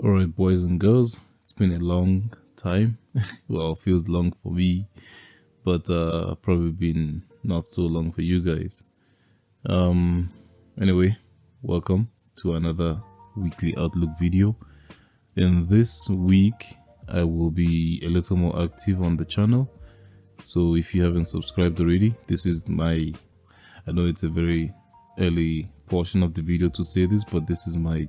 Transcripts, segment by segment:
Alright, boys and girls, it's been a long time. Well, feels long for me, but probably been not so long for you guys. Anyway, welcome to another weekly outlook video. In this week, I will be a little more active on the channel. So if you haven't subscribed already, this is I know it's a very early portion of the video to say this, but this is my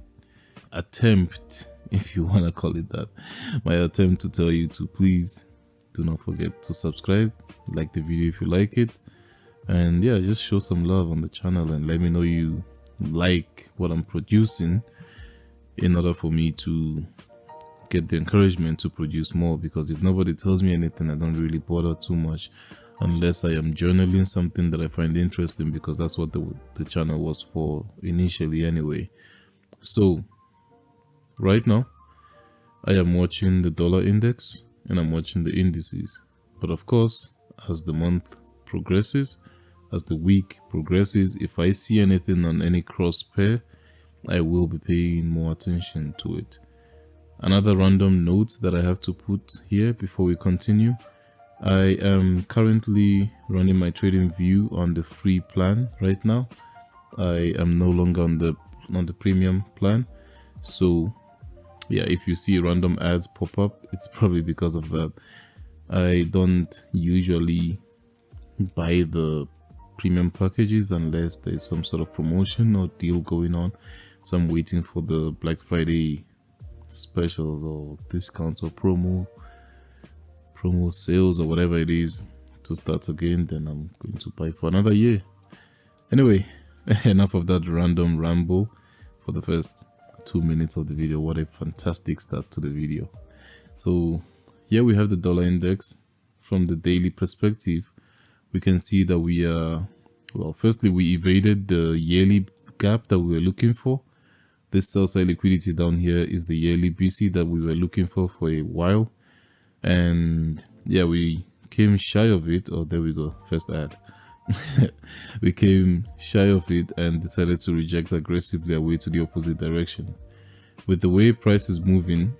attempt, if you want to call it that, my attempt to tell you to please do not forget to subscribe, like the video if you like it, and yeah, just show some love on the channel and let me know you like what I'm producing in order for me to get the encouragement to produce more. Because if nobody tells me anything, I don't really bother too much unless I am journaling something that I find interesting, because that's what the channel was for initially anyway. So right now I am watching the dollar index and I'm watching the indices, but of course, as the month progresses, as the week progresses, if I see anything on any cross pair, I will be paying more attention to it. Another random note that I have to put here before we continue: I am currently running my trading view on the free plan right now. I am no longer on the premium plan, so yeah, if you see random ads pop up, it's probably because of that. I don't usually buy the premium packages unless there's some sort of promotion or deal going on, so I'm waiting for the Black Friday specials or discounts or promo sales or whatever it is to start again. Then I'm going to buy for another year. Anyway, enough of that random ramble for the first 2 minutes of the video. What a fantastic start to the video. So here we have the dollar index. From the daily perspective, we can see that we are, well, firstly we evaded the yearly gap that we were looking for. This sell side liquidity down here is the yearly BC that we were looking for a while, and yeah, we came shy of it. Oh, there we go, first ad. We came shy of it and decided to reject aggressively away to the opposite direction. With the way price is moving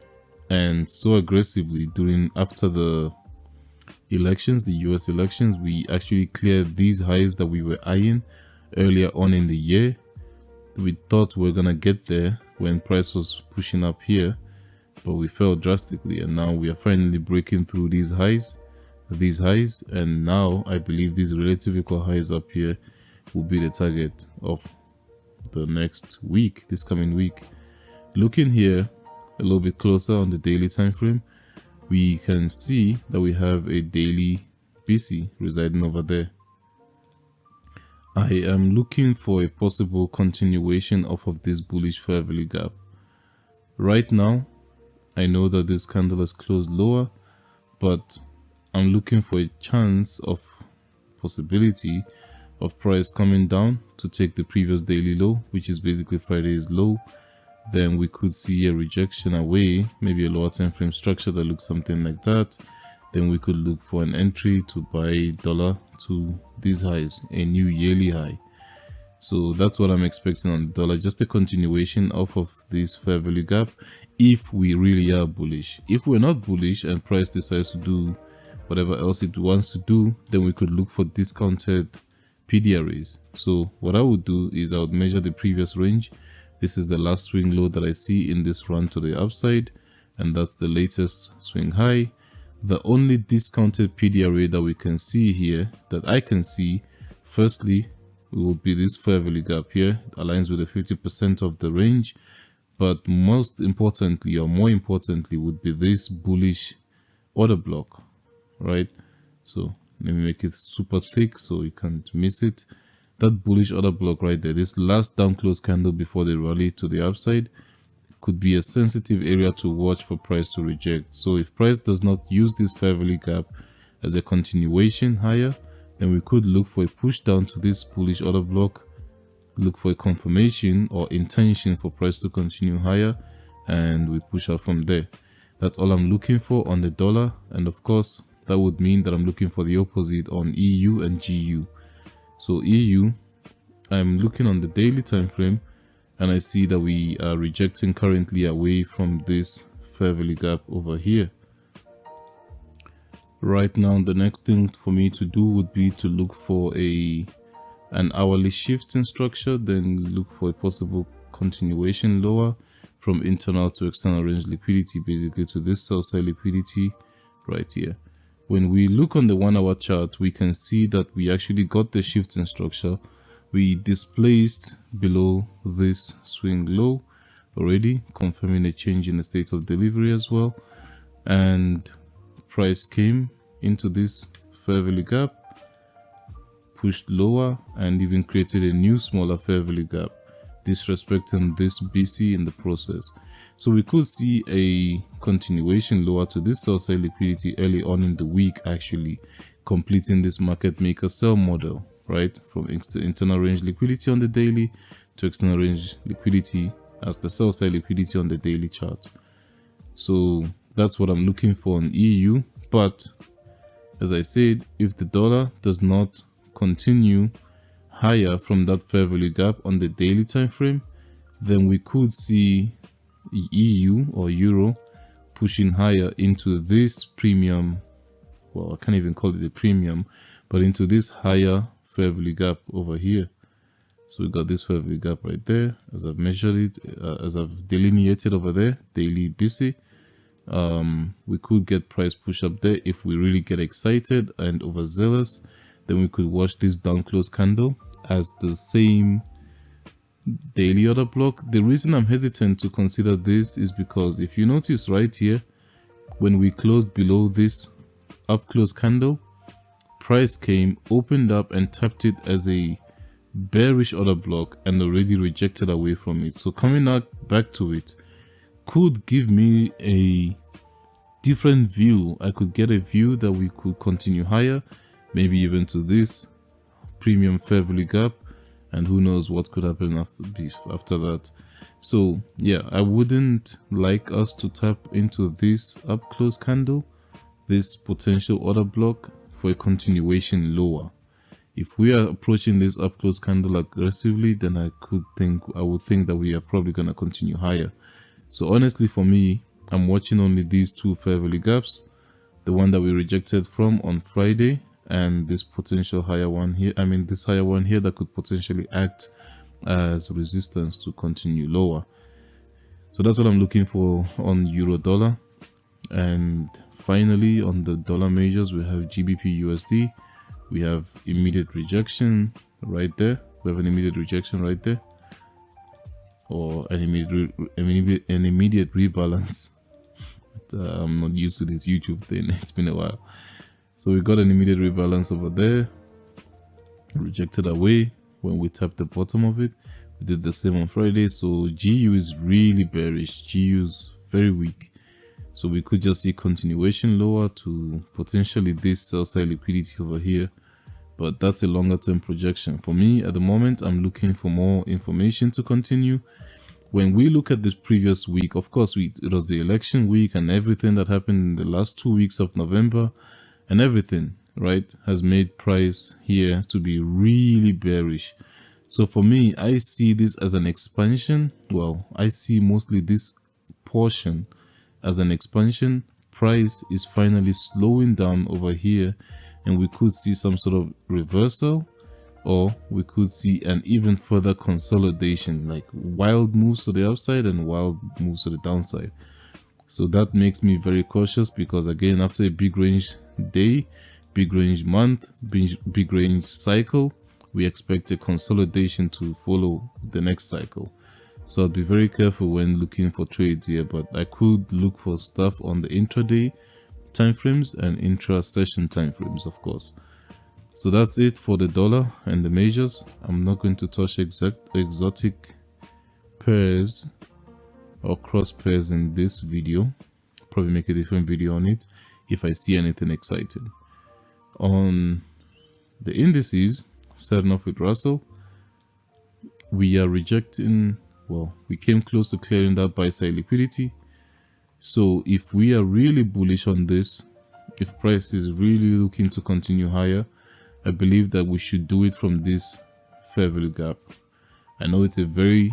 and so aggressively after the elections, the US elections, we actually cleared these highs that we were eyeing earlier on in the year. We thought we were gonna get there when price was pushing up here, but we fell drastically, and now we are finally breaking through these highs, and now I believe these relative equal highs up here will be the target of the next week, this coming week. Looking here a little bit closer on the daily time frame, we can see that we have a daily BC residing over there. I am looking for a possible continuation off of this bullish fair value gap. Right now, I know that this candle has closed lower, but I'm looking for a chance of possibility of price coming down to take the previous daily low, which is basically Friday's low. Then we could see a rejection away, maybe a lower time frame structure that looks something like that. Then we could look for an entry to buy dollar to these highs, a new yearly high. So that's what I'm expecting on the dollar, just a continuation off of this fair value gap if we really are bullish. If we're not bullish and price decides to do whatever else it wants to do, then we could look for discounted PDRAs. So what I would do is I would measure the previous range. This is the last swing low that I see in this run to the upside, and that's the latest swing high. The only discounted PDRA that we can see here, that I can see, firstly, will be this fair value gap here. It aligns with the 50% of the range, but most importantly, or more importantly, would be this bullish order block, right? So let me make it super thick so you can't miss it. That bullish order block right there, this last down close candle before the rally to the upside, could be a sensitive area to watch for price to reject. So if price does not use this fair value gap as a continuation higher, then we could look for a push down to this bullish order block, look for a confirmation or intention for price to continue higher, and we push out from there. That's all I'm looking for on the dollar, and of course that would mean that I'm looking for the opposite on EU and GU. So EU, I'm looking on the daily time frame, and I see that we are rejecting currently away from this fair value gap over here. Right now, the next thing for me to do would be to look for an hourly shift in structure, then look for a possible continuation lower from internal to external range liquidity, basically to this sell side liquidity right here. When we look on the 1 hour chart, we can see that we actually got the shift in structure. We displaced below this swing low already, confirming a change in the state of delivery as well, and price came into this fair value gap, pushed lower, and even created a new smaller fair value gap, disrespecting this BC in the process. So we could see a continuation lower to this sell side liquidity early on in the week, actually completing this market maker sell model, right, from internal range liquidity on the daily to external range liquidity as the sell side liquidity on the daily chart. So that's what I'm looking for on EU. But as I said, if the dollar does not continue higher from that fair value gap on the daily time frame, then we could see EU or euro pushing higher into this premium, well, I can't even call it a premium, but into this higher fair value gap over here. So we got this fair value gap right there, as I've measured it, as I've delineated over there, daily BC. We could get price push up there if we really get excited and overzealous. Then we could watch this down close candle as the same daily order block. The reason I'm hesitant to consider this is because if you notice right here, when we closed below this up close candle, price came, opened up and tapped it as a bearish order block and already rejected away from it. So coming back to it could give me a different view. I could get a view that we could continue higher, maybe even to this premium fair value gap, and who knows what could happen after that. So yeah, I wouldn't like us to tap into this up close candle, this potential order block, for a continuation lower. If we are approaching this up close candle aggressively, then I would think that we are probably going to continue higher. So honestly, for me, I'm watching only these two fair value gaps, the one that we rejected from on Friday, and this potential higher one here. I mean, this higher one here that could potentially act as resistance to continue lower. So that's what I'm looking for on euro dollar. And finally, on the dollar majors, we have GBPUSD. We have immediate rejection right there. We have an immediate rejection right there, or an immediate rebalance. But, I'm not used to this YouTube thing. It's been a while. So we got an immediate rebalance over there, rejected away when we tapped the bottom of it. We did the same on Friday. So GU is really bearish. GU is very weak. So we could just see continuation lower to potentially this sell side liquidity over here. But that's a longer term projection. For me at the moment, I'm looking for more information to continue. When we look at the previous week, of course, it was the election week, and everything that happened in the last 2 weeks of November and everything, right, has made price here to be really bearish. So for me, I see this as an expansion. Well, I see mostly this portion as an expansion. Price is finally slowing down over here, and we could see some sort of reversal, or we could see an even further consolidation, like wild moves to the upside and wild moves to the downside. So that makes me very cautious, because again, after a big range day, big range month, big range cycle, we expect a consolidation to follow the next cycle. So I'll be very careful when looking for trades here, but I could look for stuff on the intraday timeframes and intra-session timeframes, of course. So that's it for the dollar and the majors. I'm not going to touch exotic pairs or cross pairs in this video. Probably make a different video on it if I see anything exciting. On the indices, starting off with Russell, we are rejecting, well, we came close to clearing that buy side liquidity. So if we are really bullish on this, if price is really looking to continue higher, I believe that we should do it from this fair value gap. I know it's a very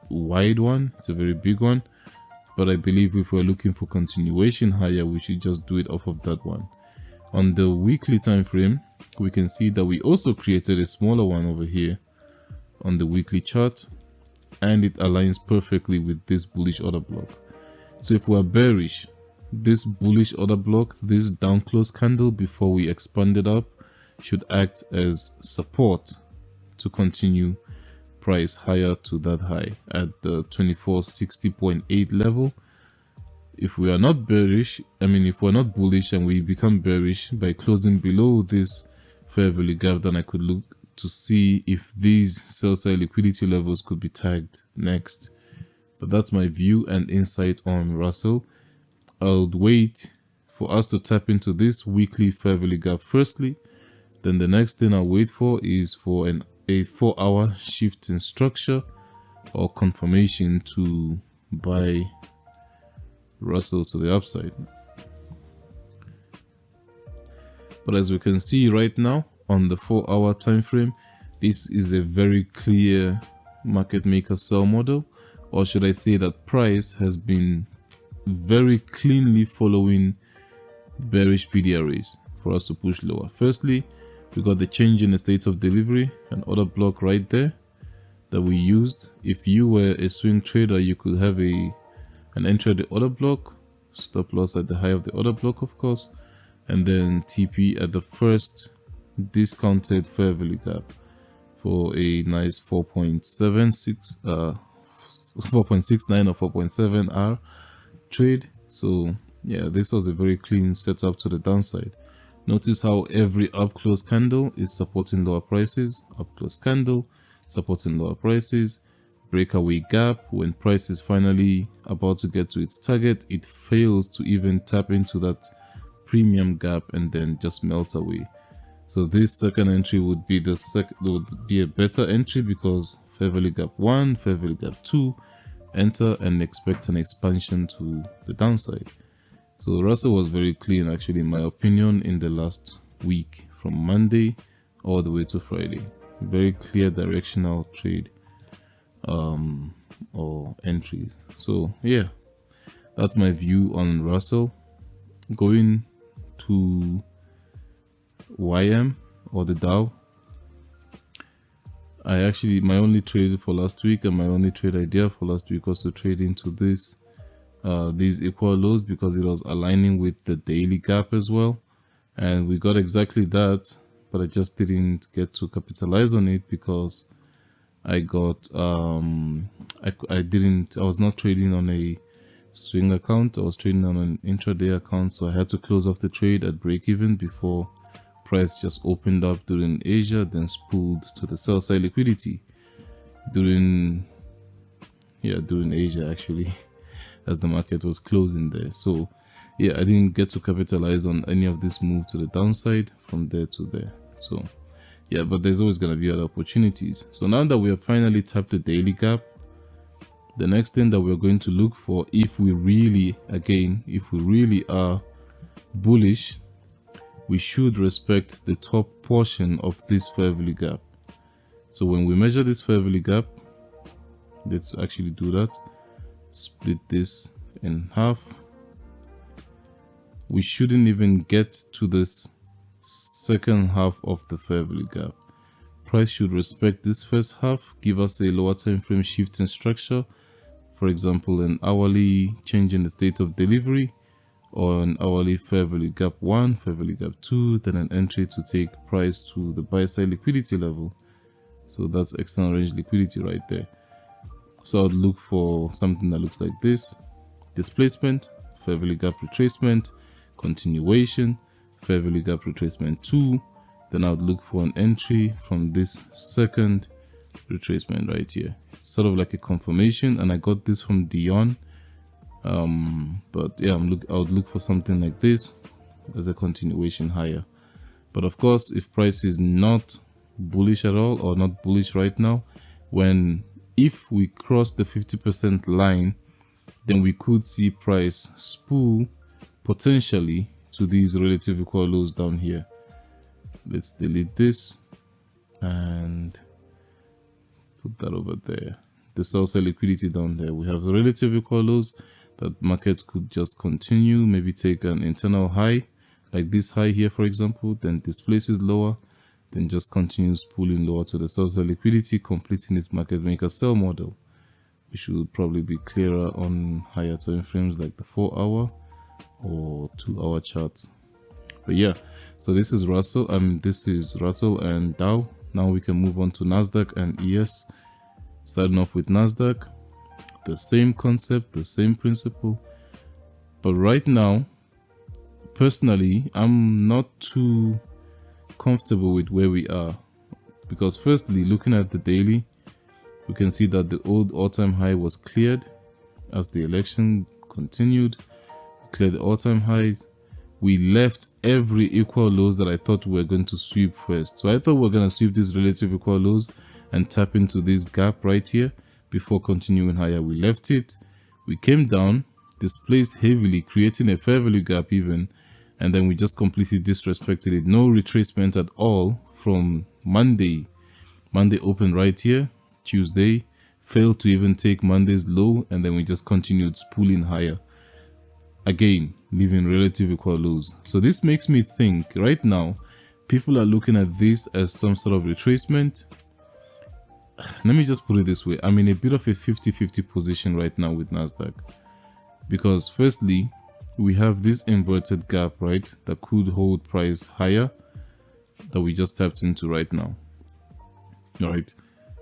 wide one, it's a very big one, but I believe if we're looking for continuation higher, we should just do it off of that one. On the weekly time frame, we can see that we also created a smaller one over here on the weekly chart, and it aligns perfectly with this bullish order block. So if we're bearish, this bullish order block, this down close candle before we expand it up, should act as support to continue price higher to that high at the 2460.8 level. If we are not bearish, if we're not bullish and we become bearish by closing below this fair value gap, then I could look to see if these sell side liquidity levels could be tagged next. But that's my view and insight on Russell. I'll wait for us to tap into this weekly fair value gap firstly. Then the next thing I'll wait for is for a 4-hour shift in structure or confirmation to buy Russell to the upside. But as we can see right now on the 4-hour time frame, this is a very clear market maker sell model, or should I say that price has been very cleanly following bearish PDRAs for us to push lower. Firstly, we got the change in the state of delivery, an order block right there that we used. If you were a swing trader, you could have an entry at the order block, stop loss at the high of the order block, of course, and then TP at the first discounted fair value gap for a nice 4.69 or 4.7 hour trade. So yeah, this was a very clean setup to the downside. Notice how every up close candle is supporting lower prices, up close candle supporting lower prices, breakaway gap. When price is finally about to get to its target, it fails to even tap into that premium gap and then just melts away. So this second entry would be a better entry because fair value gap 1, fair value gap 2, enter and expect an expansion to the downside. So Russell was very clean actually, in my opinion, in the last week from Monday all the way to Friday. Very clear directional trade or entries. So yeah, that's my view on Russell. Going to YM or the Dow, my only trade for last week and my only trade idea for last week was to trade into these equal lows because it was aligning with the daily gap as well, and we got exactly that, but I just didn't get to capitalize on it because I got I was not trading on a swing account, I was trading on an intraday account, so I had to close off the trade at break even before price just opened up during Asia, then spooled to the sell side liquidity during Asia actually, as the market was closing there. So yeah, I didn't get to capitalize on any of this move to the downside from there to there. So yeah, but there's always going to be other opportunities. So now that we have finally tapped the daily gap, the next thing that we're going to look for, if we really are bullish, we should respect the top portion of this fair value gap. So when we measure this fair value gap, let's actually do that. Split this in half. We shouldn't even get to this second half of the fair value gap. Price should respect this first half, give us a lower time frame shift in structure, for example an hourly change in the state of delivery, or an hourly fair value gap 1, fair value gap 2, then an entry to take price to the buy side liquidity level. So that's external range liquidity right there. So I'd look for something that looks like this: displacement, fair value gap retracement, continuation, fair value gap retracement 2. Then I would look for an entry from this second retracement right here. It's sort of like a confirmation, and I got this from Dion. But yeah, I would look for something like this as a continuation higher. But of course, if price is not bullish at all, or not bullish right now, if we cross the 50% line, then we could see price spool potentially to these relative equal lows down here. Let's delete this and put that over there. the sell-side liquidity down there. We have relative equal lows that market could just continue, maybe take an internal high like this high here, for example, then displaces lower, then just continues pulling lower to the sell-side liquidity, completing its market maker sell model, which should probably be clearer on higher time frames like the 4-hour or 2-hour charts. But yeah, so this is Russell. This is Russell and Dow. Now we can move on to NASDAQ and ES. Starting off with NASDAQ, the same concept, the same principle. But right now, personally, I'm not too comfortable with where we are, because firstly, looking at the daily, we can see that the old all-time high was cleared as the election continued. We cleared the all-time highs. We left every equal lows that I thought we were going to sweep first. So I thought we were going to sweep these relative equal lows and tap into this gap right here before continuing higher. We left it. We came down, displaced heavily, creating a fair value gap even, and then we just completely disrespected it. No retracement at all from Monday. Monday opened right here. Tuesday failed to even take Monday's low, and then we just continued spooling higher. Again, leaving relative equal lows. So this makes me think right now, people are looking at this as some sort of retracement. Let me just put it this way. I'm in a bit of a 50-50 position right now with NASDAQ. Because firstly, we have this inverted gap, right, that could hold price higher that we just tapped into right now. All right.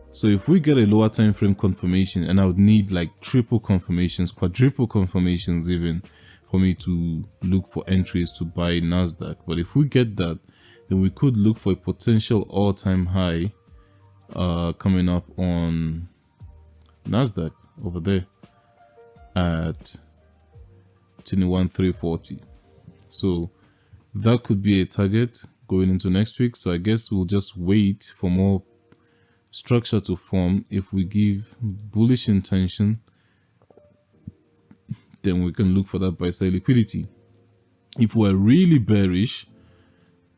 So if we get a lower time frame confirmation, and I would need like triple confirmations, quadruple confirmations even, for me to look for entries to buy NASDAQ. But if we get that, then we could look for a potential all-time high coming up on NASDAQ over there at 21,340. So that could be a target going into next week. So I guess we'll just wait for more structure to form. If we give bullish intention, then we can look for that buy side liquidity. If we're really bearish,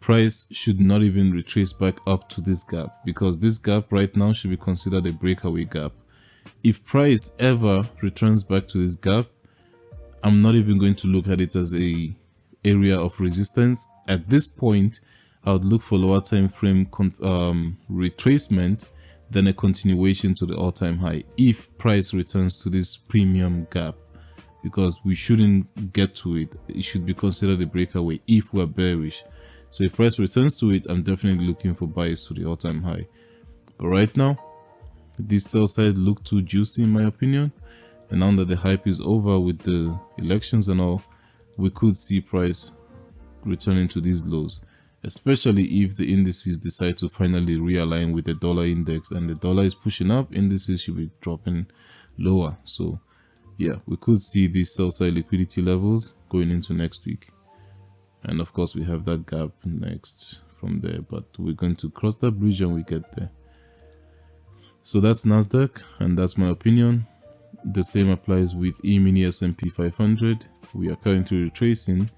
price should not even retrace back up to this gap, because this gap right now should be considered a breakaway gap. If price ever returns back to this gap, I'm not even going to look at it as a area of resistance. At this point, I would look for lower time frame retracement than a continuation to the all-time high if price returns to this premium gap, because we shouldn't get to it. It should be considered a breakaway if we're bearish. So if price returns to it, I'm definitely looking for buys to the all-time high. But right now, this sell side look too juicy in my opinion. And now that the hype is over with the elections and all, we could see price returning to these lows, especially if the indices decide to finally realign with the dollar index, and the dollar is pushing up, indices should be dropping lower. So yeah, we could see these sell side liquidity levels going into next week. And of course we have that gap next from there, but we're going to cross that bridge when we get there. So that's NASDAQ, and that's my opinion. The same applies with E-mini S&P 500. We are currently retracing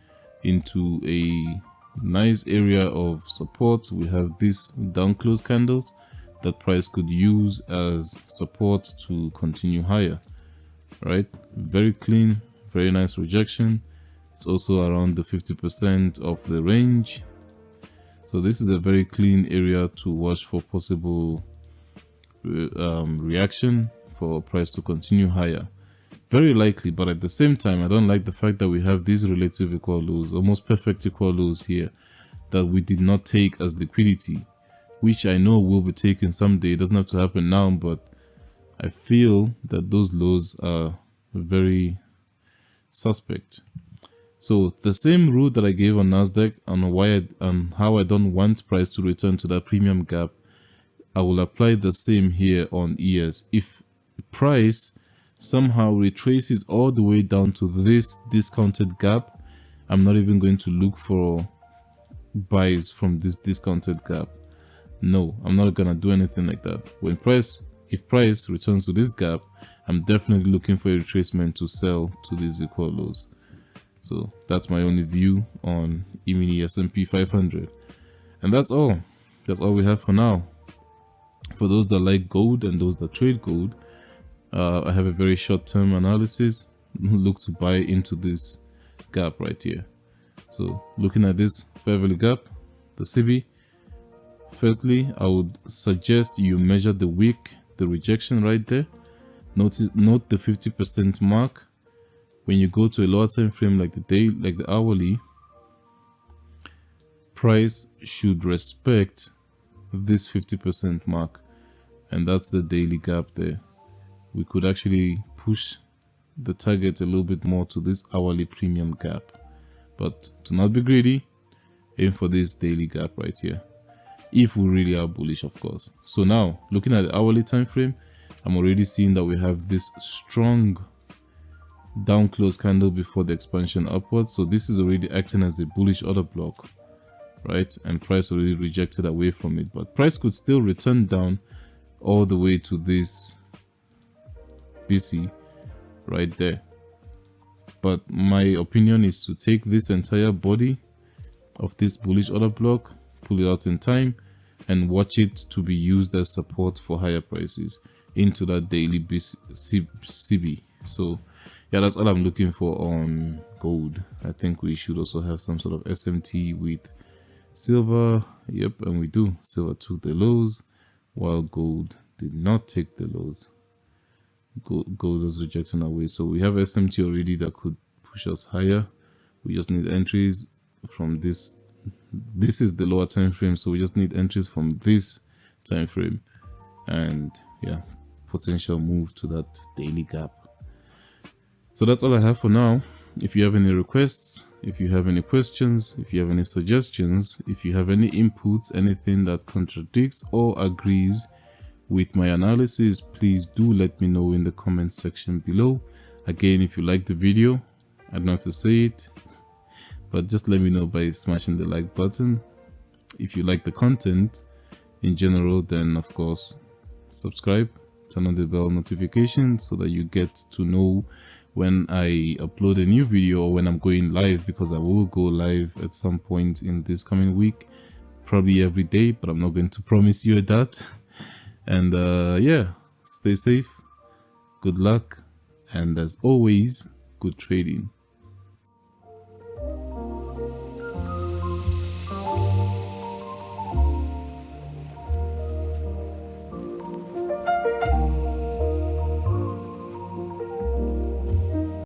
into a nice area of support. We have these down close candles that price could use as support to continue higher. Right, very clean, very nice rejection. It's also around the 50% of the range. So this is a very clean area to watch for possible reaction for price to continue higher. Very likely, but at the same time, I don't like the fact that we have these relative equal lows, almost perfect equal lows here, that we did not take as liquidity, which I know will be taken someday. It doesn't have to happen now, but I feel that those lows are very suspect. So the same rule that I gave on NASDAQ on how I don't want price to return to that premium gap, I will apply the same here on ES. If price somehow retraces all the way down to this discounted gap, I'm not even going to look for buys from this discounted gap. No, I'm not gonna do anything like that. If price returns to this gap, I'm definitely looking for a retracement to sell to these equal lows. So that's my only view on E-mini S&P 500. And that's all. That's all we have for now. For those that like gold and those that trade gold, I have a very short-term analysis. Look to buy into this gap right here. So looking at this fair value gap, the CB, firstly I would suggest you measure the wick, the rejection right there. Note the 50% mark. When you go to a lower time frame like the day, like the hourly, price should respect this 50% mark, and that's the daily gap there. We could actually push the target a little bit more to this hourly premium gap, but do not be greedy. Aim for this daily gap right here, if we really are bullish, of course. So now looking at the hourly time frame, I'm already seeing that we have this strong down close candle before the expansion upwards. So this is already acting as a bullish order block, right? And price already rejected away from it, but price could still return down all the way to this BC right there. But my opinion is to take this entire body of this bullish order block, pull it out in time, and watch it to be used as support for higher prices into that daily CB. So yeah, that's all I'm looking for on gold. I think we should also have some sort of SMT with silver. Yep, and we do. Silver took the lows while gold did not take the lows. Gold was rejecting away. So we have SMT already that could push us higher. We just need entries from this. This is the lower time frame, so we just need entries from this time frame, and yeah, potential move to that daily gap. So that's all I have for now. If you have any requests, if you have any questions, if you have any suggestions, if you have any inputs, anything that contradicts or agrees with my analysis, please do let me know in the comment section below. Again, if you like the video, I don't have to say it, but just let me know by smashing the like button. If you like the content in general, then of course subscribe, turn on the bell notification so that you get to know when I upload a new video or when I'm going live, because I will go live at some point in this coming week, probably every day, but I'm not going to promise you that. And yeah, stay safe, good luck, and as always, good trading.